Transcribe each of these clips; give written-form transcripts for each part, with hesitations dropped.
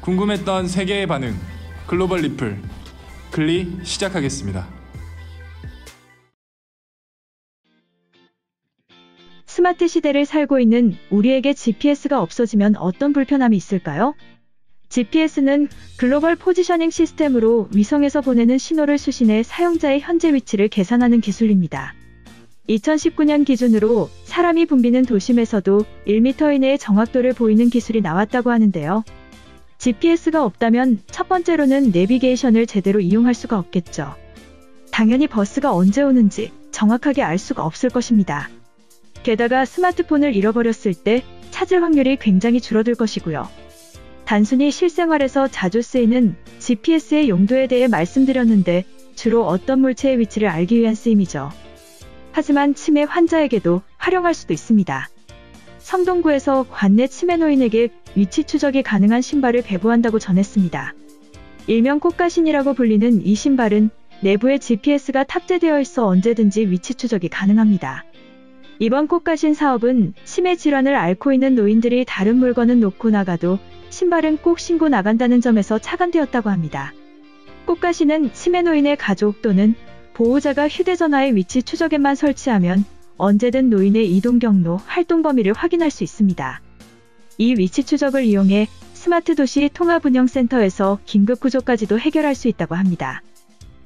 궁금했던 세계의 반응, 글로벌 리플, 글리 시작하겠습니다. 스마트 시대를 살고 있는 우리에게 GPS가 없어지면 어떤 불편함이 있을까요? GPS는 글로벌 포지셔닝 시스템으로 위성에서 보내는 신호를 수신해 사용자의 현재 위치를 계산하는 기술입니다. 2019년 기준으로 사람이 붐비는 도심에서도 1m 이내의 정확도를 보이는 기술이 나왔다고 하는데요. GPS가 없다면 첫 번째로는 내비게이션을 제대로 이용할 수가 없겠죠. 당연히 버스가 언제 오는지 정확하게 알 수가 없을 것입니다. 게다가 스마트폰을 잃어버렸을 때 찾을 확률이 굉장히 줄어들 것이고요. 단순히 실생활에서 자주 쓰이는 GPS의 용도에 대해 말씀드렸는데 주로 어떤 물체의 위치를 알기 위한 쓰임이죠. 하지만 치매 환자에게도 활용할 수도 있습니다. 성동구에서 관내 치매 노인에게 위치 추적이 가능한 신발을 배부한다고 전했습니다. 일명 꽃가신이라고 불리는 이 신발은 내부에 GPS가 탑재되어 있어 언제든지 위치 추적이 가능합니다. 이번 꽃가신 사업은 치매 질환을 앓고 있는 노인들이 다른 물건은 놓고 나가도 신발은 꼭 신고 나간다는 점에서 착안되었다고 합니다. 꽃가신은 치매 노인의 가족 또는 보호자가 휴대전화의 위치 추적에만 설치하면 언제든 노인의 이동 경로, 활동 범위를 확인할 수 있습니다. 이 위치 추적을 이용해 스마트 도시 통합운영센터에서 긴급 구조까지도 해결할 수 있다고 합니다.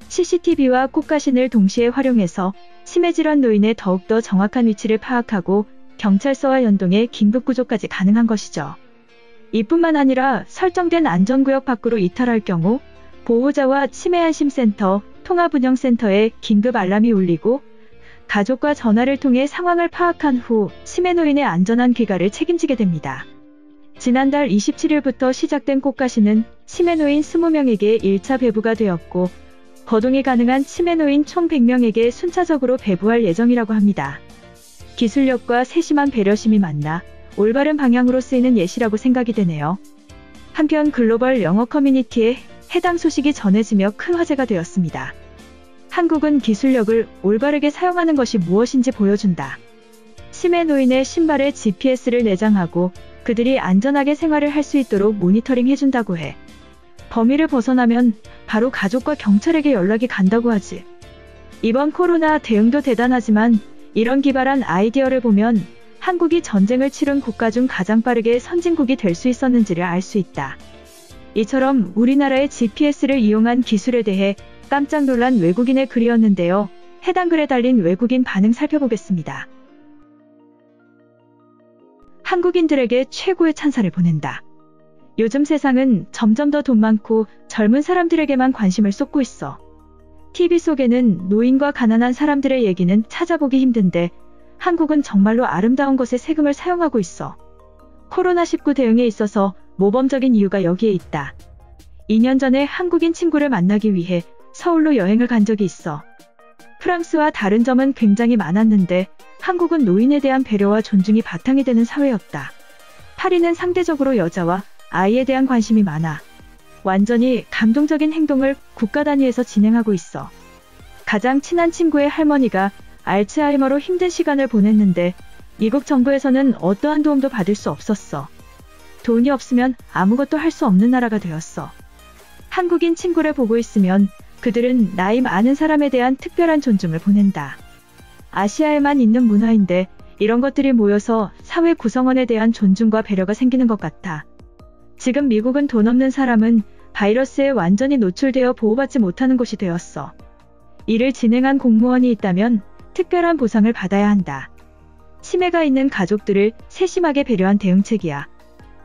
CCTV와 꽃가신을 동시에 활용해서 치매 질환 노인의 더욱더 정확한 위치를 파악하고 경찰서와 연동해 긴급 구조까지 가능한 것이죠. 이뿐만 아니라 설정된 안전구역 밖으로 이탈할 경우 보호자와 치매안심센터, 통합운영센터에 긴급 알람이 울리고 가족과 전화를 통해 상황을 파악한 후 치매 노인의 안전한 귀가를 책임지게 됩니다. 지난달 27일부터 시작된 꽃가신은 치매 노인 20명에게 1차 배부가 되었고 거동이 가능한 치매 노인 총 100명에게 순차적으로 배부할 예정이라고 합니다. 기술력과 세심한 배려심이 만나 올바른 방향으로 쓰이는 예시라고 생각이 되네요. 한편 글로벌 영어 커뮤니티에 해당 소식이 전해지며 큰 화제가 되었습니다. 한국은 기술력을 올바르게 사용하는 것이 무엇인지 보여준다. 치매 노인의 신발에 GPS를 내장하고 그들이 안전하게 생활을 할 수 있도록 모니터링 해준다고 해. 범위를 벗어나면 바로 가족과 경찰에게 연락이 간다고 하지. 이번 코로나 대응도 대단하지만 이런 기발한 아이디어를 보면 한국이 전쟁을 치른 국가 중 가장 빠르게 선진국이 될 수 있었는지를 알 수 있다. 이처럼 우리나라의 GPS를 이용한 기술에 대해 깜짝 놀란 외국인의 글이었는데요. 해당 글에 달린 외국인 반응 살펴보겠습니다. 한국인들에게 최고의 찬사를 보낸다. 요즘 세상은 점점 더 돈 많고 젊은 사람들에게만 관심을 쏟고 있어. TV 속에는 노인과 가난한 사람들의 얘기는 찾아보기 힘든데 한국은 정말로 아름다운 것에 세금을 사용하고 있어. 코로나19 대응에 있어서 모범적인 이유가 여기에 있다. 2년 전에 한국인 친구를 만나기 위해 서울로 여행을 간 적이 있어. 프랑스와 다른 점은 굉장히 많았는데 한국은 노인에 대한 배려와 존중이 바탕이 되는 사회였다. 파리는 상대적으로 여자와 아이에 대한 관심이 많아. 완전히 감동적인 행동을 국가 단위에서 진행하고 있어. 가장 친한 친구의 할머니가 알츠하이머로 힘든 시간을 보냈는데 미국 정부에서는 어떠한 도움도 받을 수 없었어. 돈이 없으면 아무것도 할 수 없는 나라가 되었어. 한국인 친구를 보고 있으면 그들은 나이 많은 사람에 대한 특별한 존중을 보낸다. 아시아에만 있는 문화인데 이런 것들이 모여서 사회 구성원에 대한 존중과 배려가 생기는 것 같아. 지금 미국은 돈 없는 사람은 바이러스에 완전히 노출되어 보호받지 못하는 곳이 되었어. 이를 진행한 공무원이 있다면 특별한 보상을 받아야 한다. 치매가 있는 가족들을 세심하게 배려한 대응책이야.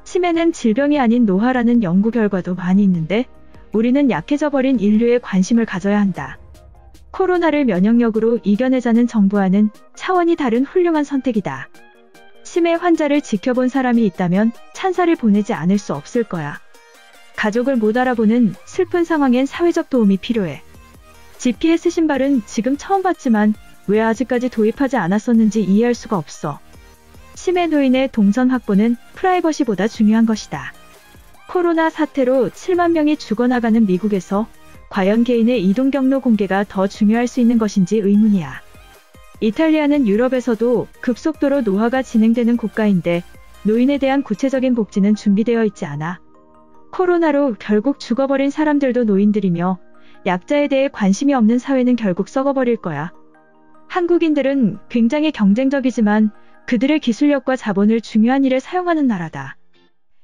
치매는 질병이 아닌 노화라는 연구 결과도 많이 있는데 우리는 약해져 버린 인류에 관심을 가져야 한다. 코로나를 면역력으로 이겨내자는 정부와는 차원이 다른 훌륭한 선택이다. 치매 환자를 지켜본 사람이 있다면 찬사를 보내지 않을 수 없을 거야. 가족을 못 알아보는 슬픈 상황엔 사회적 도움이 필요해. GPS 신발은 지금 처음 봤지만 왜 아직까지 도입하지 않았었는지 이해할 수가 없어. 치매 노인의 동선 확보는 프라이버시보다 중요한 것이다. 코로나 사태로 7만 명이 죽어나가는 미국에서 과연 개인의 이동 경로 공개가 더 중요할 수 있는 것인지 의문이야. 이탈리아는 유럽에서도 급속도로 노화가 진행되는 국가인데 노인에 대한 구체적인 복지는 준비되어 있지 않아. 코로나로 결국 죽어버린 사람들도 노인들이며 약자에 대해 관심이 없는 사회는 결국 썩어버릴 거야. 한국인들은 굉장히 경쟁적이지만 그들의 기술력과 자본을 중요한 일에 사용하는 나라다.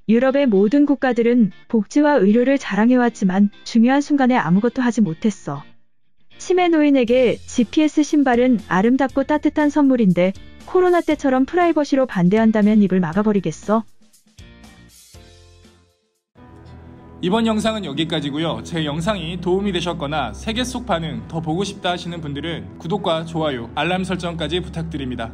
유럽의 모든 국가들은 복지와 의료를 자랑해왔지만 중요한 순간에 아무것도 하지 못했어. 치매 노인에게 GPS 신발은 아름답고 따뜻한 선물인데 코로나 때처럼 프라이버시로 반대한다면 입을 막아버리겠어? 이번 영상은 여기까지고요. 제 영상이 도움이 되셨거나 세계 속 반응 더 보고 싶다 하시는 분들은 구독과 좋아요, 알람 설정까지 부탁드립니다.